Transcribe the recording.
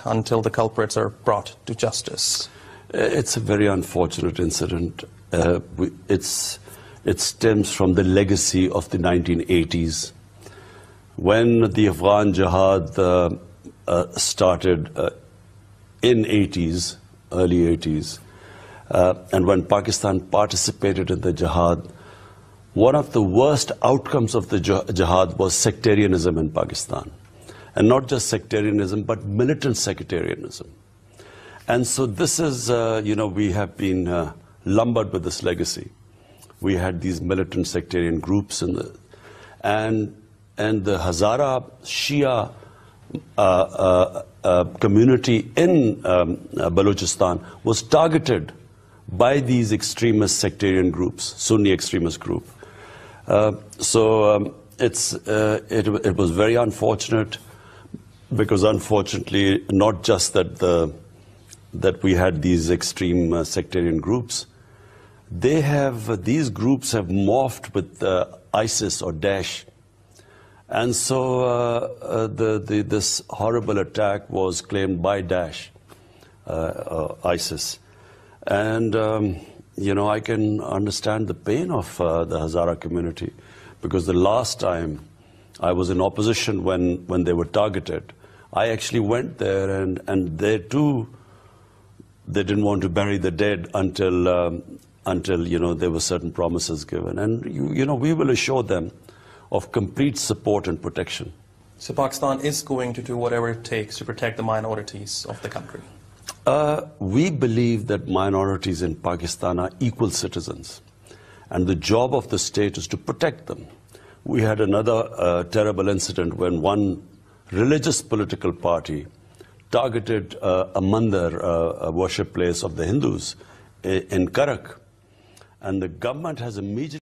until the culprits are brought to justice? It's a very unfortunate incident. It stems from the legacy of the 1980s, when the Afghan Jihad started in early 80s, and when Pakistan participated in the jihad. One of the worst outcomes of the jihad was sectarianism in Pakistan. And not just sectarianism, but militant sectarianism. And so this is, we have been lumbered with this legacy. We had these militant sectarian groups and the Hazara Shia community in Balochistan was targeted by these extremist sectarian groups, Sunni extremist group. It was very unfortunate, because unfortunately, not just that we had these extreme sectarian groups, these groups have morphed with ISIS or Daesh, and so this horrible attack was claimed by Daesh, ISIS, and I can understand the pain of the Hazara community, because the last time I was in opposition when they were targeted, I actually went there, and they too, they didn't want to bury the dead until there were certain promises given. And we will assure them of complete support and protection. So Pakistan is going to do whatever it takes to protect the minorities of the country? We believe that minorities in Pakistan are equal citizens, and the job of the state is to protect them. We had another terrible incident when one religious political party targeted a mandir, a worship place of the Hindus in Karak, and the government has immediately